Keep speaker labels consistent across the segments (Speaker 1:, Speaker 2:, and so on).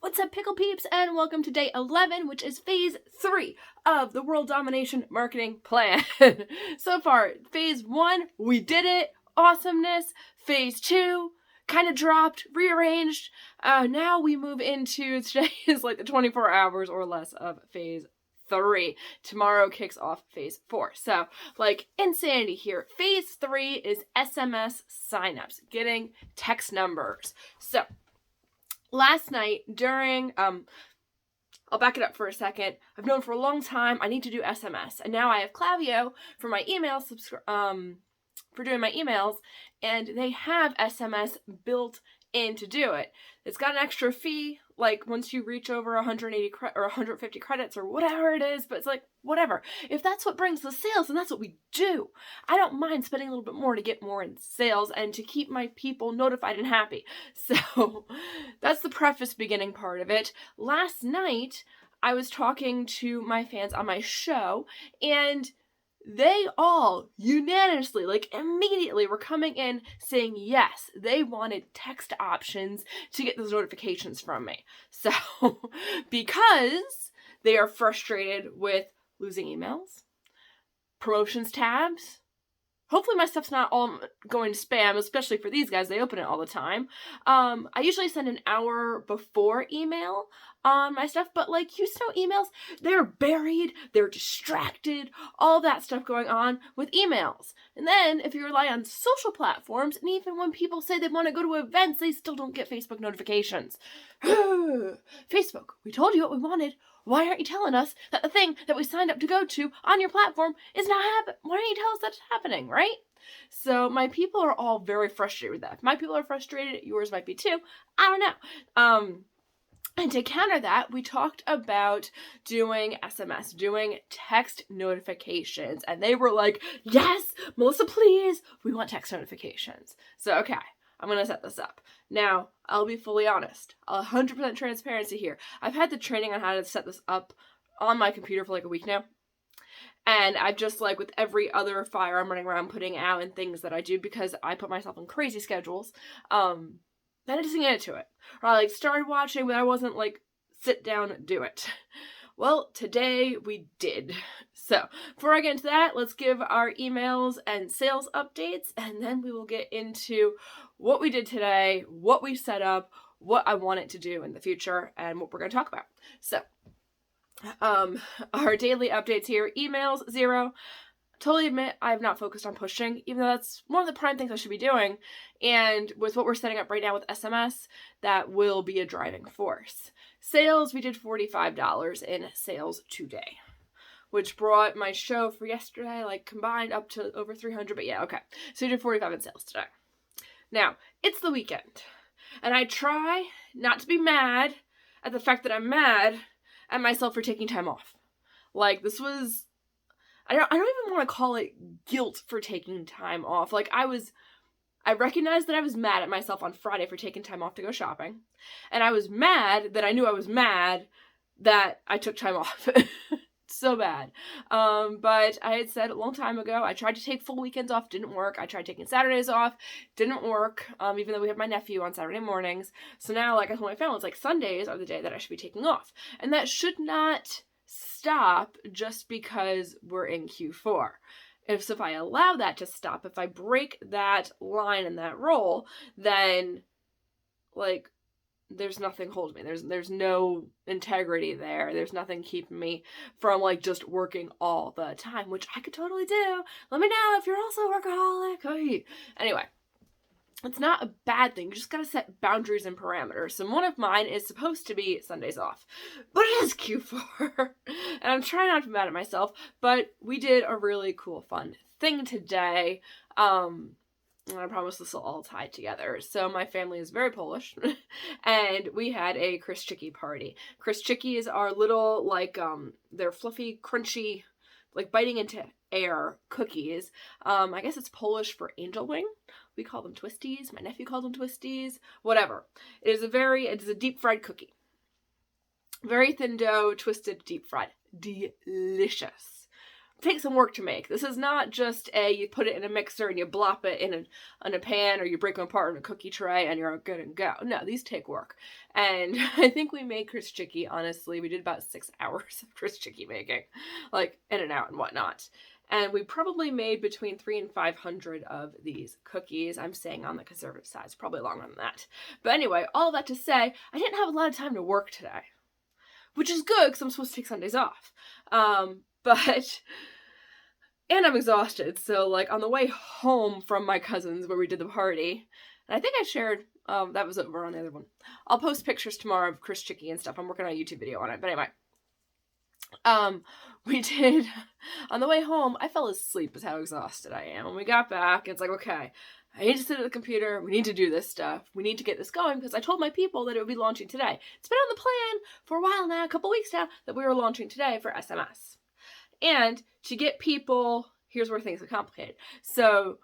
Speaker 1: What's up, Pickle Peeps, and welcome to day 11, which is phase 3 of the World Domination Marketing Plan. So far, phase 1, we did it, awesomeness. Phase 2, kind of dropped, rearranged. Now we move into, today is like the 24 hours or less of phase 3. Tomorrow kicks off phase 4. So, like, insanity here. Phase 3 is SMS signups, getting text numbers. So, last night during, I'll back it up for a second. I've known for a long time I need to do SMS, and now I have Klaviyo for my email for doing my emails, and they have SMS built in to do it. It's got an extra fee, like once you reach over 180 or 150 credits or whatever it is, but it's like, whatever. If that's what brings the sales, then that's what we do. I don't mind spending a little bit more to get more in sales and to keep my people notified and happy. So that's the preface beginning part of it. Last night, I was talking to my fans on my show, and they all unanimously, like immediately, were coming in saying yes, they wanted text options to get those notifications from me. So, because they are frustrated with losing emails, promotions tabs. Hopefully my stuff's not all going to spam, especially for these guys. They open it all the time. I usually send an hour before email on my stuff, but like, you know, emails, they're buried, they're distracted, all that stuff going on with emails. And then if you rely on social platforms, and even when people say they want to go to events, they still don't get Facebook notifications. Facebook, we told you what we wanted. Why aren't you telling us that the thing that we signed up to go to on your platform is not happening? Why don't you tell us that's happening, right? So my people are all very frustrated with that. If my people are frustrated, yours might be too. I don't know. And to counter that, we talked about doing SMS, doing text notifications. And they were like, yes, Melissa, please, we want text notifications. So, okay, I'm going to set this up. Now, I'll be fully honest, 100% transparency here. I've had the training on how to set this up on my computer for like a week now. And I've just, like, with every other fire I'm running around putting out and things that I do, because I put myself on crazy schedules, then I just didn't get into it. Or I, like, started watching, but I wasn't, like, sit down, do it. Well, today we did. So, before I get into that, let's give our emails and sales updates, and then we will get into what we did today, what we set up, what I want it to do in the future, and what we're going to talk about. So, our daily updates here, emails, 0. Totally admit I have not focused on pushing, even though that's one of the prime things I should be doing. And with what we're setting up right now with SMS, that will be a driving force. Sales, we did $45 in sales today, which brought my show for yesterday, like, combined up to over 300, but yeah, okay. So we did 45 in sales today. Now, it's the weekend, and I try not to be mad at the fact that I'm mad at myself for taking time off. Like, this was, I don't even want to call it guilt for taking time off. Like, I recognized that I was mad at myself on Friday for taking time off to go shopping. And I was mad that I knew I was mad that I took time off. So bad. But I had said a long time ago, I tried to take full weekends off, didn't work. I tried taking Saturdays off, didn't work, even though we have my nephew on Saturday mornings. So now, like I told my family, it's like Sundays are the day that I should be taking off. And that should not stop just because we're in Q4. If I allow that to stop, if I break that line and that role, then, like, there's nothing holding me. There's no integrity there. There's nothing keeping me from, like, just working all the time, which I could totally do. Let me know if you're also a workaholic. Anyway, it's not a bad thing. You just gotta set boundaries and parameters. And one of mine is supposed to be Sundays off, but it is Q4. And I'm trying not to be mad at myself, but we did a really cool, fun thing today. And I promise this will all tie together. So my family is very Polish, and we had a Krzyziki party. Krzyziki are little, like, they're fluffy, crunchy, like biting into air cookies. I guess it's Polish for angel wing. We call them twisties. My nephew called them twisties. Whatever. It is a deep fried cookie. Very thin dough, twisted, deep fried. Delicious. takes some work to make. This is not just you put it in a mixer and you blop it in a pan, or you break them apart in a cookie tray and you're good and go. No, these take work. And I think we made Chris Chicky, honestly. We did about 6 hours of Chris Chicky making, like in and out and whatnot. And we probably made between 300 and 500 of these cookies. I'm saying on the conservative side. It's probably longer than that. But anyway, all that to say, I didn't have a lot of time to work today, which is good because I'm supposed to take Sundays off. And I'm exhausted. So like on the way home from my cousin's where we did the party, and I think I shared, that was over on the other one. I'll post pictures tomorrow of Chris Chicky and stuff. I'm working on a YouTube video on it. But anyway, we did, on the way home, I fell asleep is how exhausted I am. When we got back, it's like, okay, I need to sit at the computer. We need to do this stuff. We need to get this going because I told my people that it would be launching today. It's been on the plan for a while now, a couple weeks now, that we were launching today for SMS. And to get people, here's where things are complicated. So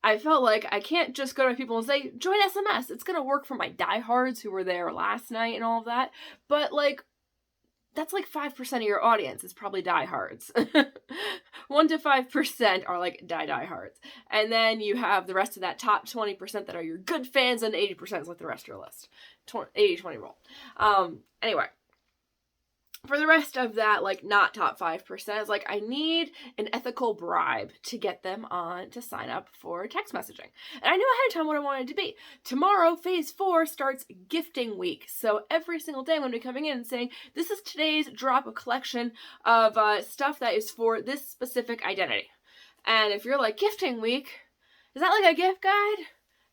Speaker 1: I felt like I can't just go to people and say, join SMS. It's going to work for my diehards who were there last night and all of that. But like, that's like 5% of your audience is probably diehards. 1 to 5% are like diehards. And then you have the rest of that top 20% that are your good fans, and 80% is like the rest of your list. 80-20 rule. Anyway. For the rest of that, like, not top 5%, is like, I need an ethical bribe to get them on to sign up for text messaging. And I knew ahead of time what I wanted to be. Tomorrow, phase 4 starts gifting week. So every single day I'm going to be coming in and saying, this is today's drop, a collection of stuff that is for this specific identity. And if you're like, gifting week, is that like a gift guide?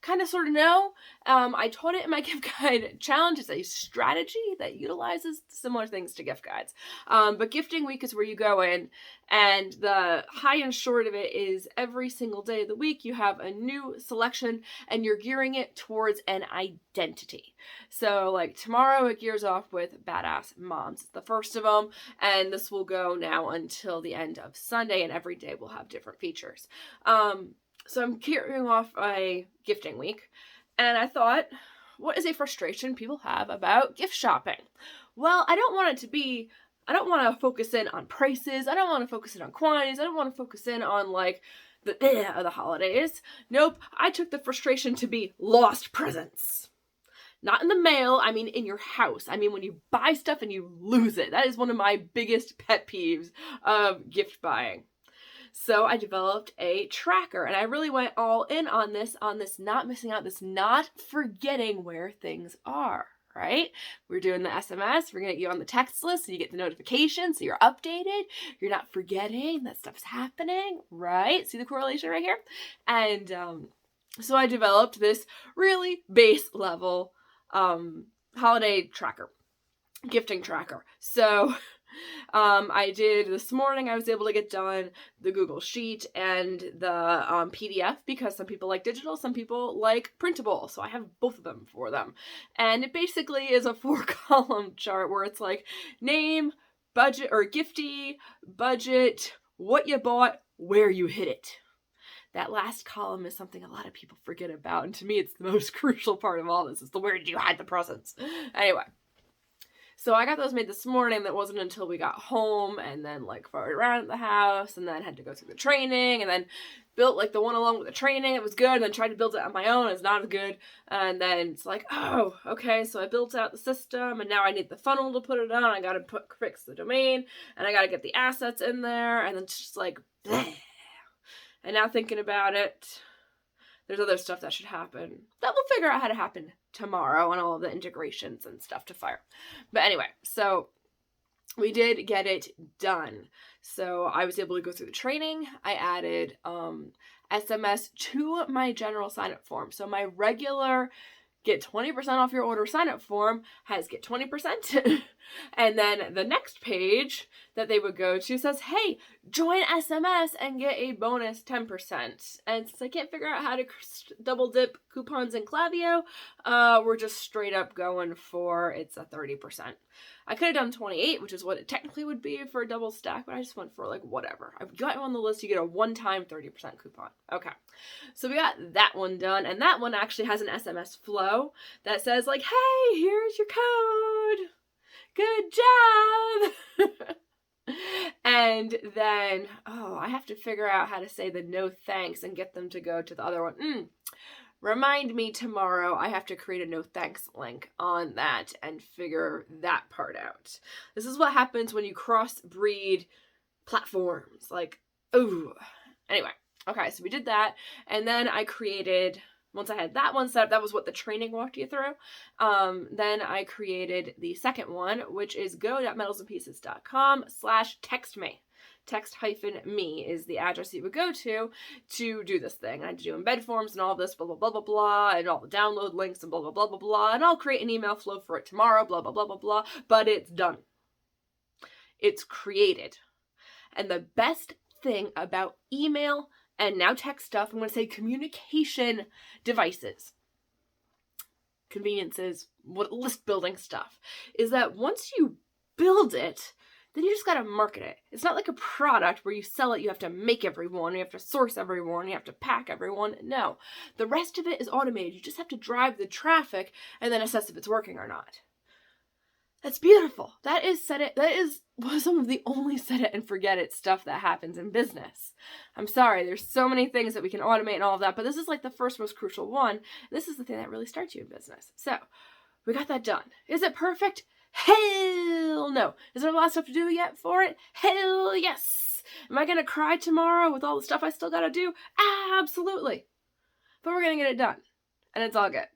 Speaker 1: Kind of sort of no. I taught it in my gift guide challenge. It's a strategy that utilizes similar things to gift guides. But gifting week is where you go in, and the high and short of it is every single day of the week you have a new selection and you're gearing it towards an identity. So like tomorrow it gears off with Badass Moms. It's the first of them, and this will go now until the end of Sunday, and every day will have different features. So I'm gearing off a gifting week, and I thought, what is a frustration people have about gift shopping? Well, I don't want to focus in on prices. I don't want to focus in on quantities. I don't want to focus in on like the holidays. Nope. I took the frustration to be lost presents. Not in the mail, I mean in your house. I mean when you buy stuff and you lose it. That is one of my biggest pet peeves of gift buying. So I developed a tracker, and I really went all in on this not missing out, this not forgetting where things are, right? We're doing the SMS, we're going to get you on the text list so you get the notification so you're updated, you're not forgetting that stuff's happening, right? See the correlation right here? And so I developed this really base level holiday tracker, gifting tracker. So I did this morning, I was able to get done the Google Sheet and the PDF because some people like digital, some people like printable. So I have both of them for them. And it basically is a 4-column chart where it's like name, budget, or giftee, budget, what you bought, where you hid it. That last column is something a lot of people forget about. And to me, it's the most crucial part of all this. It's the where did you hide the presents? Anyway. So I got those made this morning. That wasn't until we got home, and then like farted around at the house, and then had to go through the training, and then built like the one along with the training. It was good, and then tried to build it on my own. It's not as good. And then it's like, oh, okay. So I built out the system, and now I need the funnel to put it on. I got to fix the domain, and I got to get the assets in there, and then it's just like, bleh. And now thinking about it, there's other stuff that should happen that we'll figure out how to happen tomorrow, and all of the integrations and stuff to fire. But anyway, so we did get it done. So I was able to go through the training. I added SMS to my general sign-up form. So my regular get 20% off your order sign-up form has get 20%. And then the next page that they would go to says, hey, join SMS and get a bonus 10%. And since I can't figure out how to double dip coupons in Klaviyo, we're just straight up going for, it's a 30%. I could have done 28, which is what it technically would be for a double stack, but I just went for like whatever. I've got you on the list, you get a one-time 30% coupon. Okay, so we got that one done, and that one actually has an SMS flow that says like, hey, here's your code. Good job. And then, I have to figure out how to say the no thanks and get them to go to the other one. Remind me tomorrow. I have to create a no thanks link on that and figure that part out. This is what happens when you crossbreed platforms. Anyway. Okay, so we did that. And then I created, once I had that one set up, that was what the training walked you through. Then I created the second one, which is go.metalsandpieces.com/textme. Text-me is the address you would go to do this thing. I had to do embed forms and all this, blah, blah, blah, blah, blah, and all the download links and blah, blah, blah, blah, blah. And I'll create an email flow for it tomorrow, blah, blah, blah, blah, blah. But it's done. It's created. And the best thing about email and now text stuff, I'm going to say communication devices, conveniences, list building stuff, is that once you build it, then you just got to market it. It's not like a product where you sell it, you have to make everyone, you have to source everyone, you have to pack everyone. No, the rest of it is automated. You just have to drive the traffic and then assess if it's working or not. That's beautiful. That is some of the only set it and forget it stuff that happens in business. I'm sorry, there's so many things that we can automate and all of that, but this is like the first most crucial one. This is the thing that really starts you in business. So we got that done. Is it perfect? Hell no. Is there a lot of stuff to do yet for it? Hell yes. Am I going to cry tomorrow with all the stuff I still got to do? Absolutely. But we're going to get it done. And it's all good.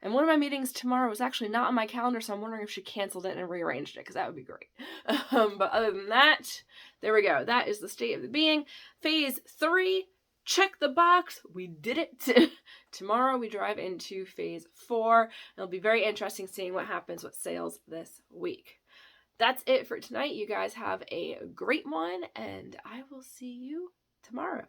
Speaker 1: And one of my meetings tomorrow was actually not on my calendar, so I'm wondering if she canceled it and rearranged it, because that would be great. But other than that, there we go. That is the state of the being. Phase 3, check the box. We did it. Tomorrow we drive into phase 4. It'll be very interesting seeing what happens with sales this week. That's it for tonight. You guys have a great one, and I will see you tomorrow.